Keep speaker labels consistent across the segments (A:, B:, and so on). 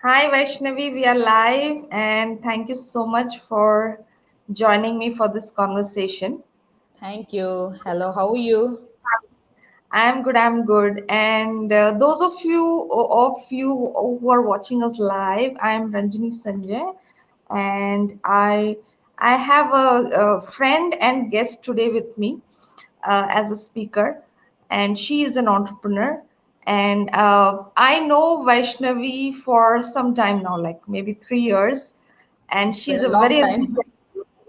A: Hi Vaishnavi, we are live and thank you so much for joining me for this conversation.
B: Thank you. Hello, how are you?
A: I'm good. And those of you who are watching us live, I'm Ranjini Sanjay, and I have a friend and guest today with me as a speaker, and she is an entrepreneur. And I know Vaishnavi for some time now, like maybe 3 years, and
B: It's been
A: she's
B: a
A: a
B: long
A: very
B: time.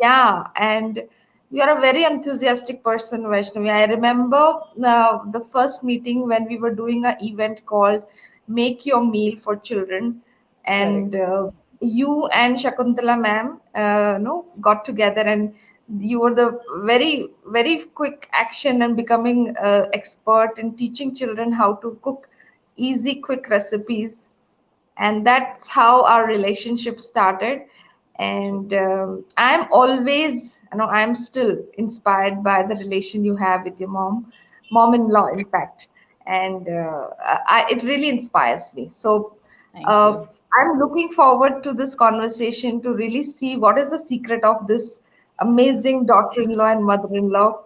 A: yeah, and you are a very enthusiastic person, Vaishnavi. I remember the first meeting when we were doing an event called Make Your Meal for Children, and
B: Correct.
A: you and Shakuntala ma'am, no, got together, and you were the very quick action and becoming expert in teaching children how to cook easy, quick recipes, and that's how our relationship started.
B: True.
A: And I'm always, I'm still inspired by the relation you have with your mom-in-law, in fact. And it really inspires me. So
B: Thank
A: uh,
B: you.
A: I'm looking forward to this conversation to really see what is the secret of this amazing daughter-in-law and mother-in-law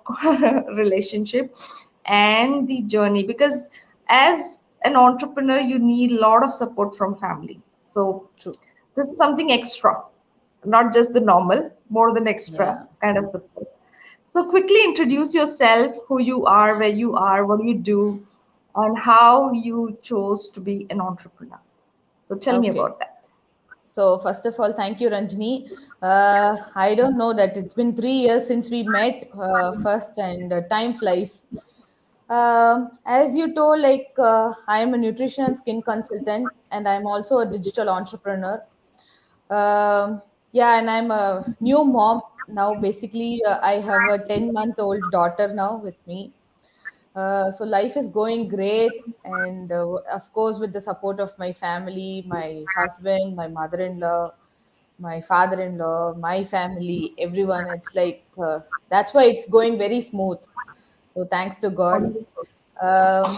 A: relationship and the journey, because as an entrepreneur you need a lot of support from family. So
B: True.
A: this is something extra, not just the normal, more than extra
B: Yeah.
A: kind of support. So quickly introduce yourself, who you are, where you are, what you do, and how you chose to be an entrepreneur. So tell me
B: Okay.
A: about that.
B: So, first of all, thank you, Ranjini. I don't know that it's been 3 years since we met first, and time flies. As you told, I am a nutrition and skin consultant, and I'm also a digital entrepreneur. Yeah, and I'm a new mom now. Basically, I have a 10-month-old daughter now with me. So life is going great, and of course, with the support of my family, my husband, my mother-in-law, my father-in-law, my family, everyone. It's that's why it's going very smooth. So thanks to God.
A: Wonderful.
B: Um,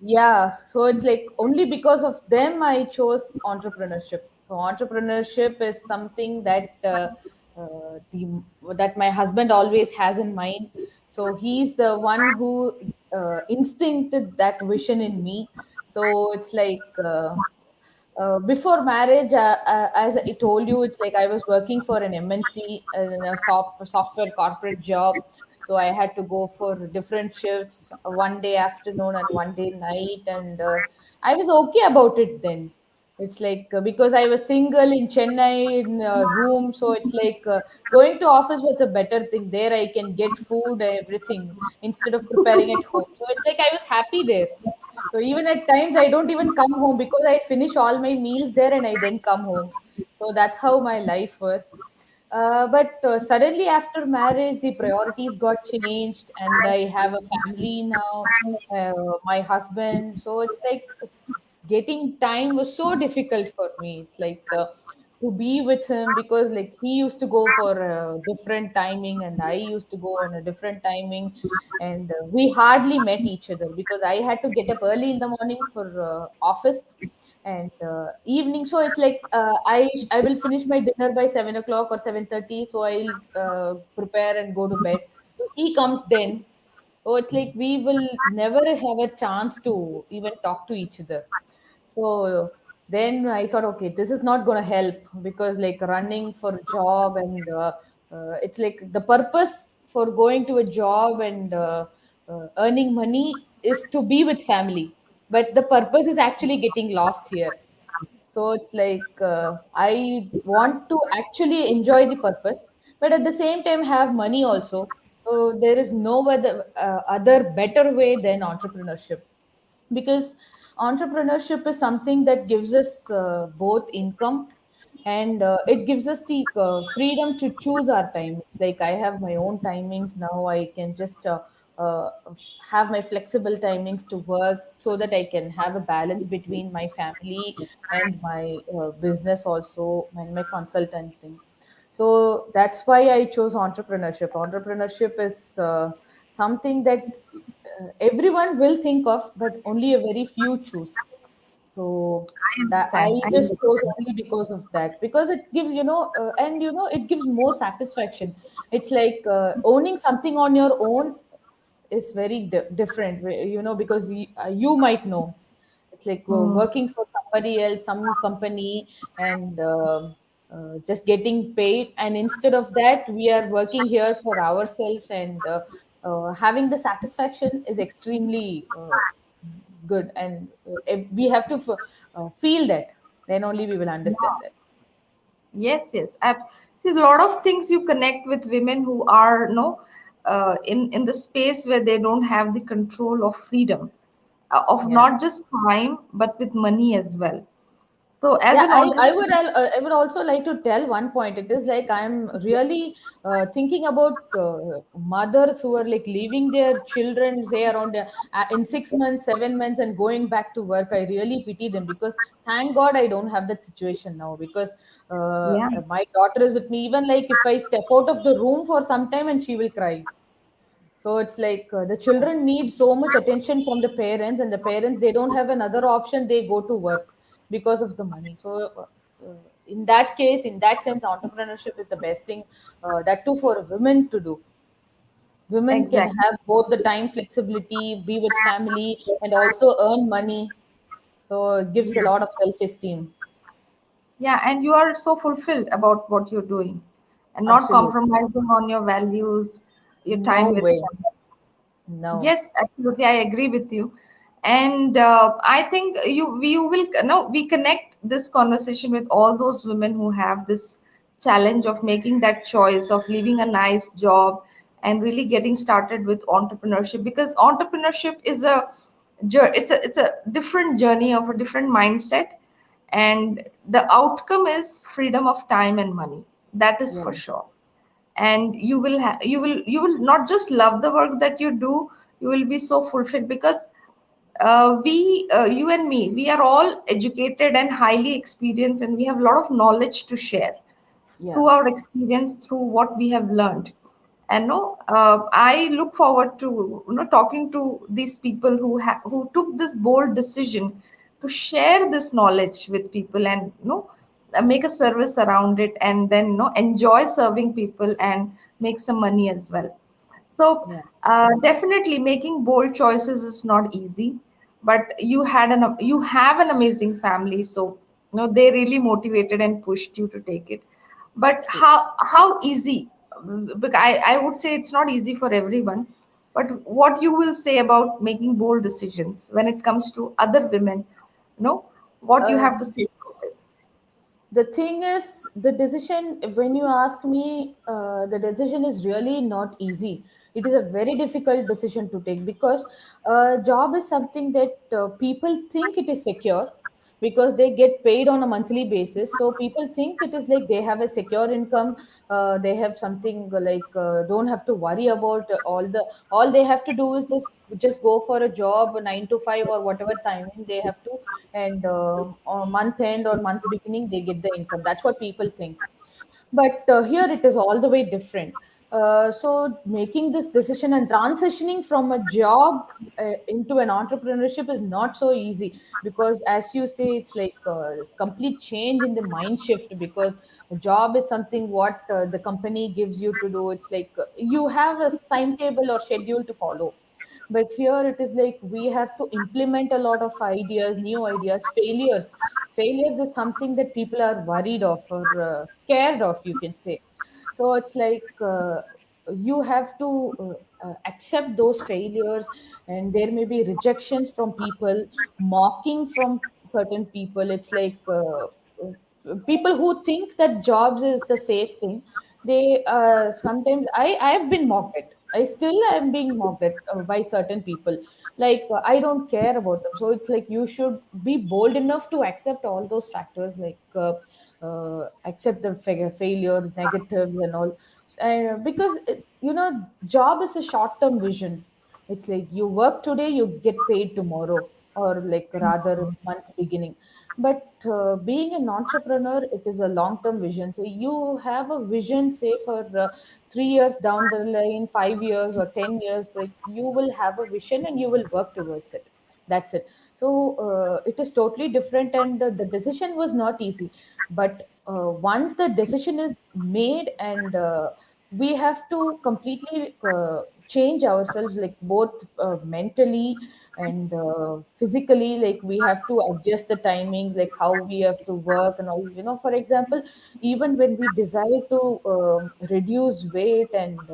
B: yeah, so it's like only because of them I chose entrepreneurship. So entrepreneurship is something that my husband always has in mind. So he's the one who instincted that vision in me. So before marriage, as I told you, it's like I was working for an MNC in a software corporate job. So I had to go for different shifts, one day afternoon and one day night, and I was okay about it then. It's because I was single in Chennai in a room, so going to office was a better thing. There I can get food, everything instead of preparing at home. So it's like I was happy there. So even at times I don't even come home because I finish all my meals there and I then come home. So that's how my life was. But suddenly after marriage, the priorities got changed, and I have a family now, my husband. So it's like getting time was so difficult for me. To be with him because he used to go for a different timing and I used to go on a different timing, and we hardly met each other because I had to get up early in the morning for office and evening. So I will finish my dinner by 7 o'clock or 7:30. So I'll prepare and go to bed. So he comes then. So it's like we will never have a chance to even talk to each other. So then I thought, okay, this is not going to help because running for a job and it's like the purpose for going to a job and earning money is to be with family, but the purpose is actually getting lost here. So I want to actually enjoy the purpose, but at the same time have money also. So there is no other better way than entrepreneurship, because entrepreneurship is something that gives us both income, and it gives us the freedom to choose our time. Like I have my own timings now. I can just uh, have my flexible timings to work so that I can have a balance between my family and my business also, and my consultant thing. So that's why I chose entrepreneurship. Entrepreneurship is something that everyone will think of, but only a very few choose. So
A: I
B: that I
A: understand. I
B: just chose
A: understand.
B: only because of that, because it gives, and it gives more satisfaction. It's like owning something on your own is very different, because you might know. It's like
A: Hmm.
B: working for somebody else, some company, and just getting paid. And instead of that, we are working here for ourselves, and having the satisfaction is extremely good. And if we have to feel that, then only we will understand that.
A: Yes, yes. See, a lot of things you connect with women who are no in the space where they don't have the control of freedom, of
B: Yeah.
A: not just time but with money as well. So, as
B: Yeah,
A: an
B: I
A: entrepreneur,
B: I would also like to tell one point. It is like I'm really thinking about mothers who are like leaving their children, say around in 6 months, 7 months, and going back to work. I really pity them, because thank God I don't have that situation now, because
A: yeah,
B: my daughter is with me. Even like if I step out of the room for some time, and she will cry. So it's like the children need so much attention from the parents, and the parents, they don't have another option. They go to work because of the money. So in that case, in that sense, entrepreneurship is the best thing. That too for women to do. Women can
A: exactly.
B: have both the time flexibility, be with family, and also earn money. So it gives a
A: Yeah.
B: lot of self-esteem.
A: Yeah, and you are so fulfilled about what you're doing and not
B: Absolutely,
A: compromising on your values, your
B: no
A: time with
B: way,
A: them.
B: no.
A: Yes, absolutely. I agree with you. And I think you will no we connect this conversation with all those women who have this challenge of making that choice of leaving a nice job and really getting started with entrepreneurship, because entrepreneurship is it's a different journey of a different mindset, and the outcome is freedom of time and money. That is
B: Yeah,
A: for sure. And you will not just love the work that you do, you will be so fulfilled, because you and me, we are all educated and highly experienced, and we have a lot of knowledge to share
B: yeah,
A: through our experience, through what we have learned. And no, I look forward to talking to these people who took this bold decision to share this knowledge with people, and make a service around it, and then enjoy serving people and make some money as well. So
B: yeah,
A: definitely making bold choices is not easy, but you have an amazing family, so they really motivated and pushed you to take it. But
B: true.
A: how easy? Because I would say it's not easy for everyone. But what you will say about making bold decisions when it comes to other women? What you have to
B: Um,
A: say about it?
B: the thing is, the decision, when you ask me, the decision is really not easy. It is a very difficult decision to take, because job is something that people think it is secure, because they get paid on a monthly basis. So people think it is like they have a secure income. They have something like don't have to worry about all they have to do is this, just go for a job, 9 to 5 or whatever timing they have to, and on month end or month beginning they get the income. That's what people think. But here it is all the way different. So making this decision and transitioning from a job into an entrepreneurship is not so easy, because as you say, it's like a complete change in the mind shift, because a job is something what the company gives you to do. It's like you have a timetable or schedule to follow. But here it is like we have to implement a lot of ideas, new ideas. Failures is something that people are worried of, or scared of, you can say. So it's like you have to accept those failures, and there may be rejections from people, mocking from certain people. It's like people who think that jobs is the safe thing. They sometimes I have been mocked at. I still am being mocked at by certain people. Like I don't care about them. So it's like you should be bold enough to accept all those factors, like accept the failures, negatives, and all. And because job is a short term vision. It's like you work today, you get paid tomorrow, or like rather month beginning. But being an entrepreneur, it is a long term vision. So you have a vision, say for 3 years down the line, 5 years or 10 years. Like you will have a vision and you will work towards it. That's it. So it is totally different, and the decision was not easy. But once the decision is made, and we have to completely change ourselves, like both mentally and physically. Like we have to adjust the timings, like how we have to work and all. For example, even when we desire to reduce weight and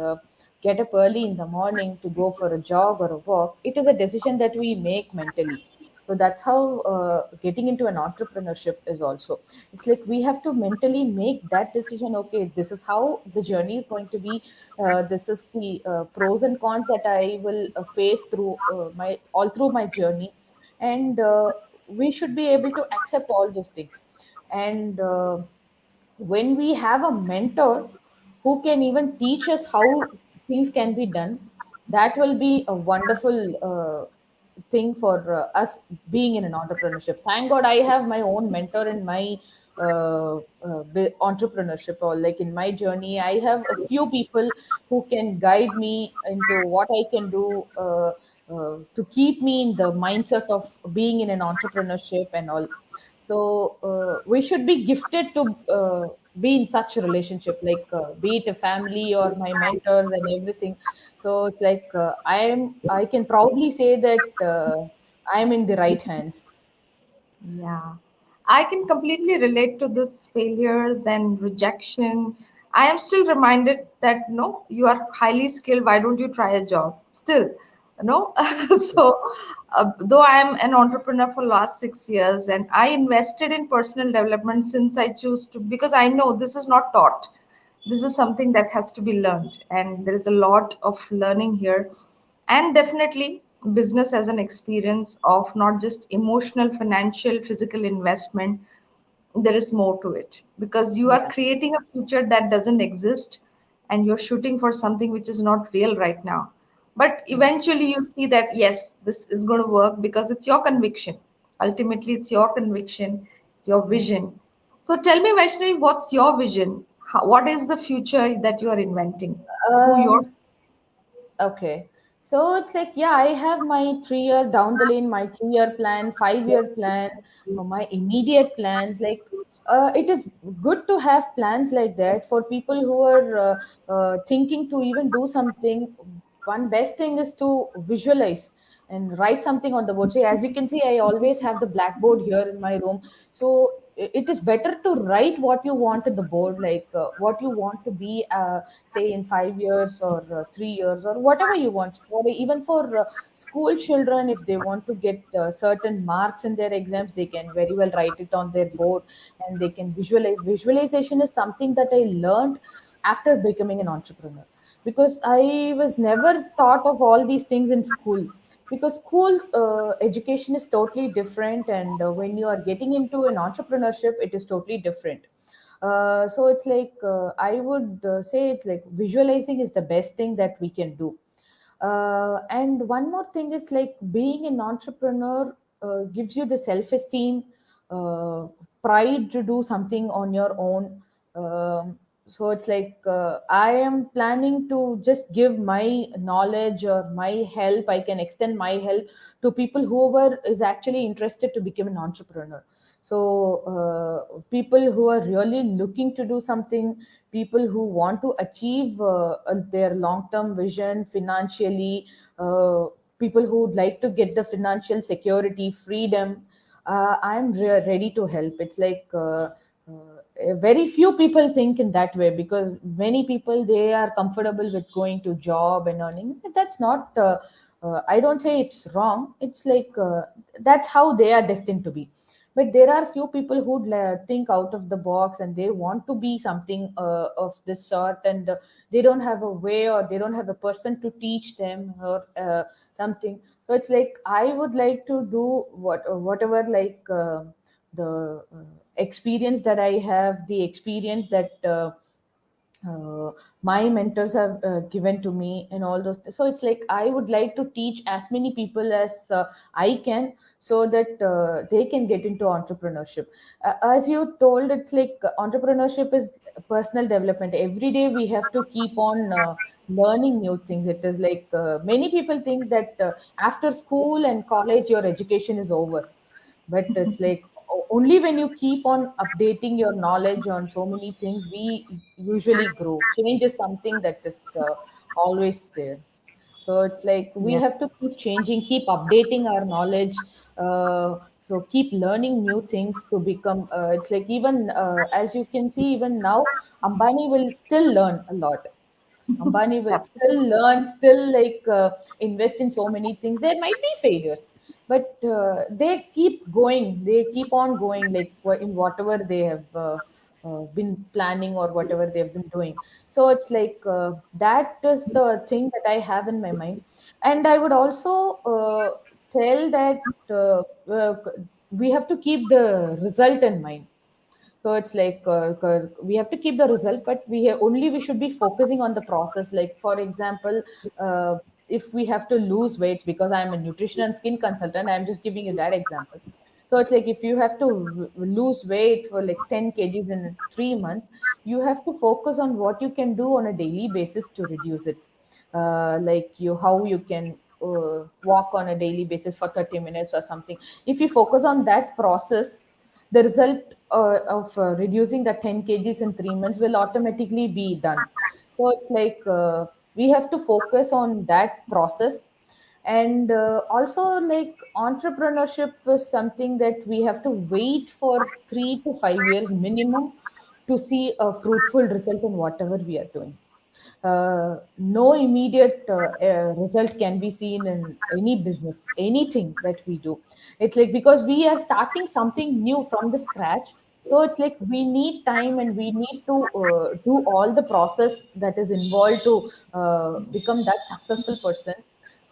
B: get up early in the morning to go for a jog or a walk, it is a decision that we make mentally. So that's how getting into an entrepreneurship is also. It's like we have to mentally make that decision. Okay, this is how the journey is going to be. This is the pros and cons that I will face through my all through my journey, and we should be able to accept all those things. And when we have a mentor who can even teach us how things can be done, that will be a wonderful thing for us being in an entrepreneurship. Thank God I have my own mentor in my entrepreneurship, or like in my journey. I have a few people who can guide me into what I can do to keep me in the mindset of being in an entrepreneurship and all. So we should be gifted to be in such a relationship, like be it a family or my mentors and everything. So it's like I can proudly say that I'm in the right hands.
A: Yeah, I can completely relate to this failures and rejection. I am still reminded that no, you are highly skilled. Why don't you try a job? Still, no. So, though I am an entrepreneur for last 6 years, and I invested in personal development since I choose to, because I know this is not taught. This is something that has to be learned, and there is a lot of learning here. And definitely business as an experience of not just emotional, financial, physical investment. There is more to it because you are
B: Yeah.
A: creating a future that doesn't exist, and you're shooting for something which is not real right now, but
B: Yeah.
A: eventually you see that yes, this is going to work because it's your conviction. Ultimately it's your conviction, it's your
B: Yeah.
A: vision. So tell me, Vaishnavi, what's your vision? What is the future that you are inventing through your...
B: Um, Okay. So it's like, yeah, I have my 3 year down the lane, my 3 year plan, 5 year plan, or my immediate plans. Like, it is good to have plans like that for people who are thinking to even do something. One best thing is to visualize and write something on the board. So, as you can see, I always have the blackboard here in my room. So, it is better to write what you want on the board, like what you want to be. Say in 5 years or 3 years or whatever you want, for even for school children, if they want to get certain marks in their exams, they can very well write it on their board, and they can visualize. Visualization is something that I learned after becoming an entrepreneur, because I was never taught of all these things in school, because school's education is totally different, and when you are getting into an entrepreneurship, it is totally different. So it's like I would say it's like visualizing is the best thing that we can do. And one more thing is like being an entrepreneur gives you the self-esteem, uh, pride to do something on your own. So it's like I am planning to just give my knowledge or my help. I can extend my help to people whoever is actually interested to become an entrepreneur. So people who are really looking to do something, people who want to achieve their long term vision financially, uh, people who would like to get the financial security, freedom, I'm ready to help. It's like very few people think in that way, because many people, they are comfortable with going to job and earning. That's not I don't say it's wrong. It's like that's how they are destined to be. But there are few people who think out of the box, and they want to be something of this sort, and they don't have a way, or they don't have a person to teach them, or something. So it's like I would like to do whatever, like the experience that I have, the experience that uh, my mentors have given to me, and all those. So it's like I would like to teach as many people as I can, so that they can get into entrepreneurship. As you told, it's like entrepreneurship is personal development. Every day we have to keep on learning new things. It is like many people think that after school and college your education is over, but it's like only when you keep on updating your knowledge on so many things we usually grow. Change is something that is always there. So it's like we
A: Yeah.
B: have to keep changing, keep updating our knowledge. So keep learning new things to become. It's like even as you can see, even now Ambani will still learn a lot. Ambani will still
A: Absolutely.
B: learn, still like invest in so many things. There might be failures, but they keep going. They keep on going, like in whatever they have been planning or whatever they have been doing. So it's like that is the thing that I have in my mind, and I would also tell that we have to keep the result in mind. So it's like we have to keep the result, but only we should be focusing on the process. Like for example, uh, if we have to lose weight, because I'm a nutrition and skin consultant, I'm just giving you that example. So it's like if you have to lose weight for like 10 kgs in 3 months, you have to focus on what you can do on a daily basis to reduce it. Like you how you can walk on a daily basis for 30 minutes or something. If you focus on that process, the result of reducing the 10 kgs in 3 months will automatically be done. So it's like we have to focus on that process. And also, like entrepreneurship is something that we have to wait for 3 to 5 years minimum to see a fruitful result in whatever we are doing. No immediate result can be seen in any business, anything that we do. It's like because we are starting something new from the scratch. So it's like we need time and we need to do all the process that is involved to become that successful person.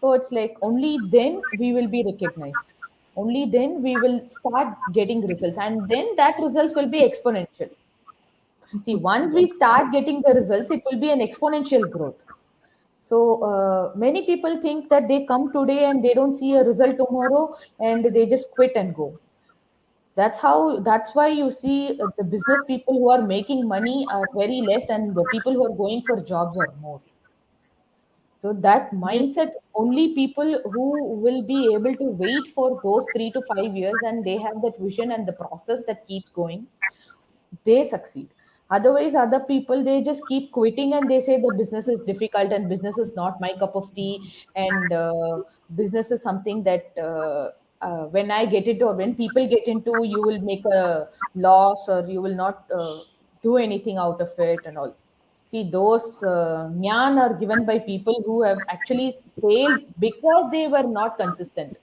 B: So it's like only then we will be recognized. Only then we will start getting results, and then that results will be exponential. See, once we start getting the results, it will be an exponential growth. So many people think that they come today and they don't see a result tomorrow and they just quit and go. That's why you see the business people who are making money are very less and the people who are going for jobs are more. So that
A: Yes.
B: mindset, only people who will be able to wait for those 3 to 5 years and they have that vision and the process that keeps going, they succeed. Otherwise, other people, they just keep quitting and they say the business is difficult and business is not my cup of tea, and business is something that when I get into or when people get into, you will make a loss or you will not do anything out of it and all. See, those nyan are given by people who have actually failed because they were not consistent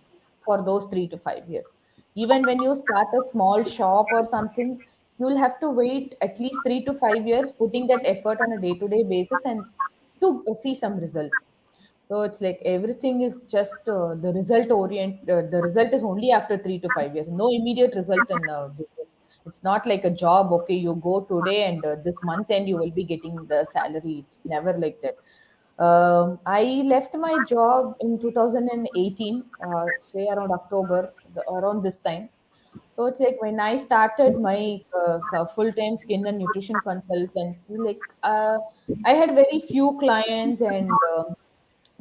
B: for those 3 to 5 years. Even when you start a small shop or something, you will have to wait at least 3 to 5 years, putting that effort on a day-to-day basis and to see some results. So it's like everything is just the result orient. The result is only after 3 to 5 years. No immediate result in business. It's not like a job. Okay, you go today and this month end you will be getting the salary. It's never like that. I left my job in 2018, say around October, around this time. So it's like when I started my full-time skin and nutrition consultancy, like I had very few clients and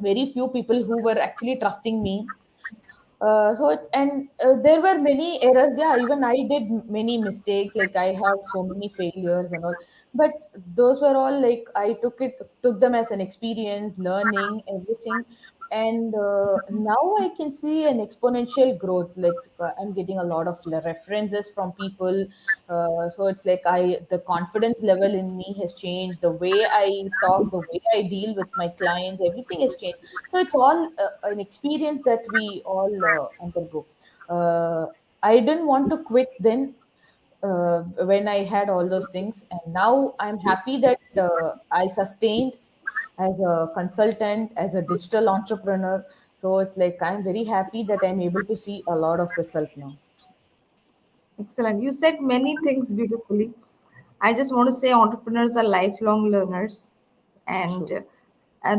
B: very few people who were actually trusting me. There were many errors. Yeah, even I did many mistakes. Like I had so many failures and all. But those were all like I took them as an experience, learning everything. And now I can see an exponential growth. Like I'm getting a lot of references from people. So it's like the confidence level in me has changed. The way I talk, the way I deal with my clients, everything has changed. So it's all an experience that we all undergo. Uh, I didn't want to quit then when I had all those things, and now I'm happy that I sustained as a consultant, as a digital entrepreneur. So it's like I'm very happy that I'm able to see a lot of result now.
A: Excellent. You said many things beautifully. I just want to say entrepreneurs are lifelong learners, and
B: True.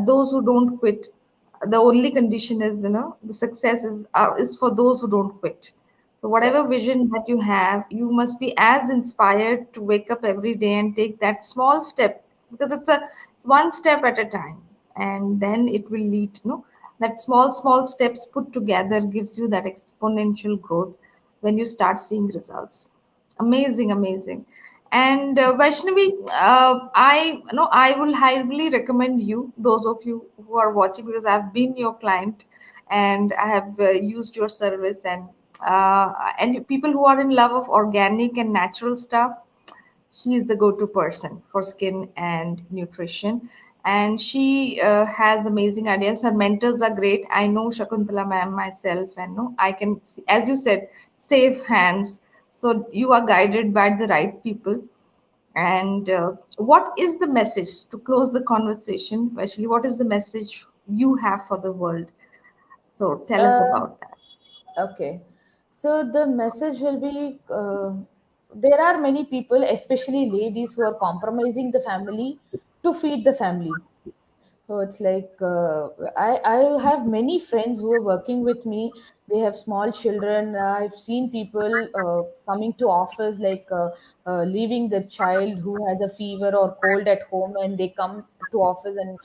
A: those who don't quit. The only condition is, the success is for those who don't quit. So
B: Yeah.
A: whatever vision that you have, you must be as inspired to wake up every day and take that small step, because it's one step at a time. and then it will lead, that small steps put together gives you that exponential growth when you start seeing results. Amazing, amazing. And Vaishnavi, I will highly recommend you, those of you who are watching, because I've been your client and I have used your service, and people who are in love of organic and natural stuff, she is the go-to person for skin and nutrition, and she has amazing ideas. Her mentors are great. I know Shakuntala ma'am myself, and no, I can see, as you said, safe hands. So you are guided by the right people. And what is the message to close the conversation? Actually, what is the message you have for the world? So tell us
B: Uh,
A: about that.
B: okay. So the message will be there are many people, especially ladies, who are compromising the family to feed the family. So it's like I have many friends who are working with me. They have small children. I've seen people coming to office leaving their child who has a fever or cold at home, and they come to office, and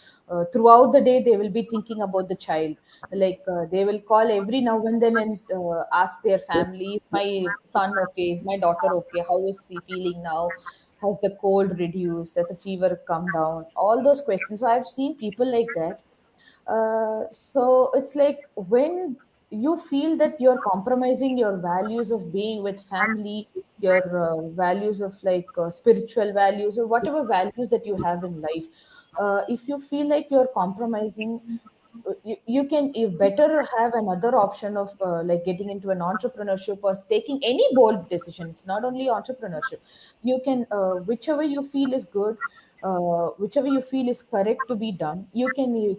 B: throughout the day they will be thinking about the child. They will call every now and then and ask their family, "Is my son okay? Is my daughter okay? How is he feeling now? Has the cold reduced? Has the fever come down?" All those questions. So I've seen people like that. So it's like when you feel that you're compromising your values of being with family, your values of spiritual values, or whatever values that you have in life, if you feel like you're compromising, you better have another option of getting into an entrepreneurship or taking any bold decision. It's not only entrepreneurship. You can whichever you feel is good, whichever you feel is correct to be done, you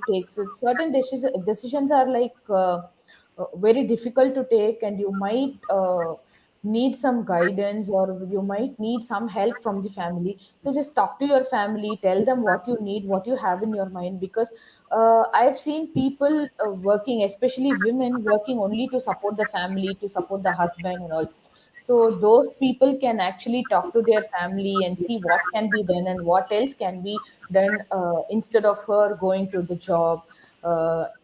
B: take. So certain decisions are very difficult to take, and you might need some guidance, or you might need some help from the family. So just talk to your family, tell them what you need, what you have in your mind, because I've seen people working, especially women, working only to support the family, to support the husband and all. So those people can actually talk to their family and see what can be done and what else can be done, instead of her going to the job.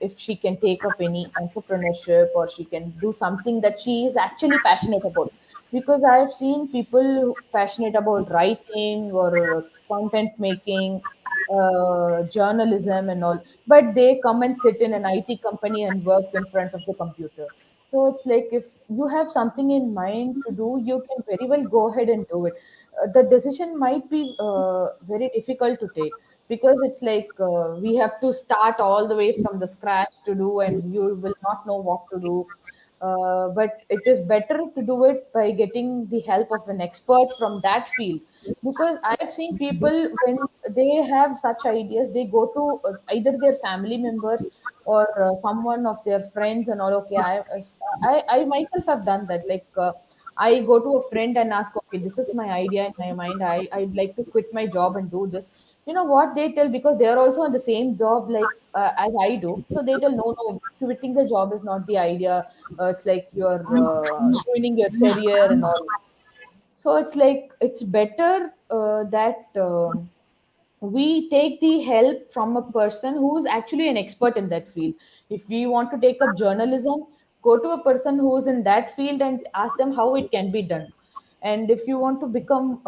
B: If she can take up any entrepreneurship, or she can do something that she is actually passionate about. Because I've seen people passionate about writing or content making, journalism and all, but they come and sit in an IT company and work in front of the computer. So it's like if you have something in mind to do, you can very well go ahead and do it. The decision might be very difficult to take, because it's we have to start all the way from the scratch to do, and you will not know what to do. But it is better to do it by getting the help of an expert from that field, because I've seen people, when they have such ideas, they go to either their family members or someone of their friends and all. Okay, I myself have done that. I go to a friend and ask, okay, this is my idea in my mind. I'd like to quit my job and do this. You know what they tell? Because they are also on the same job as I do. So they tell, no, no, quitting the job is not the idea. It's like you're ruining your career and all. So it's like it's better that we take the help from a person who is actually an expert in that field. If we want to take up journalism, go to a person who is in that field and ask them how it can be done. And if you want to become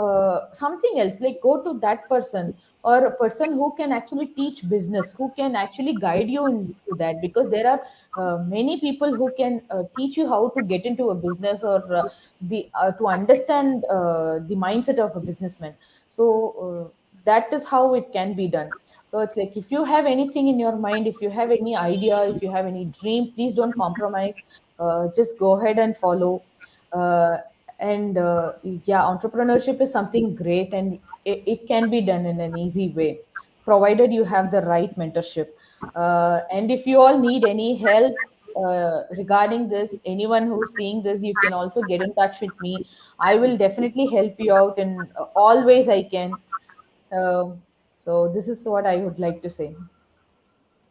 B: something else, like go to that person, or a person who can actually teach business, who can actually guide you into that, because there are many people who can teach you how to get into a business, or the to understand the mindset of a businessman. So that is how it can be done. So it's like if you have anything in your mind, if you have any idea, if you have any dream, please don't compromise. Just go ahead and follow. uh, and Yeah, entrepreneurship is something great, and it can be done in an easy way, provided you have the right mentorship. And if you all need any help regarding this, anyone who's seeing this, you can also get in touch with me. I will definitely help you out in all ways I can. So this is what I would like to say.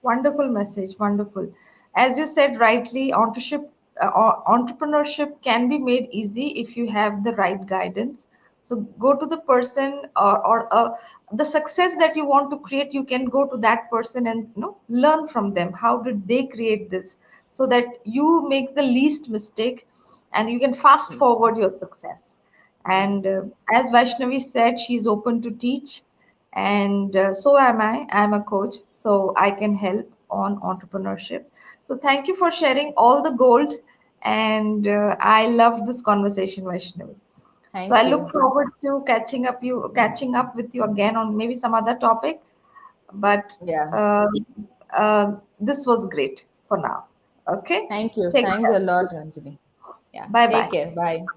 A: Wonderful message, wonderful. As you said rightly, entrepreneurship can be made easy if you have the right guidance. So go to the person, or the success that you want to create. You can go to that person and learn from them. How did they create this? So that you make the least mistake, and you can fast
B: Mm.
A: forward your success.
B: Mm.
A: And as Vaishnavi said, she's open to teach, and so am I. I'm a coach, so I can help on entrepreneurship. So thank you for sharing all the gold, and I loved this conversation, Vaishnavi. So I
B: Thank
A: look
B: you.
A: forward to catching up with you again on maybe some other topic. But
B: Yeah.
A: uh, this was great for now. Okay,
B: Thank you.
A: take
B: Thanks a
A: care.
B: lot, Ranjini. Yeah.
A: Bye
B: Take
A: bye.
B: care. Bye.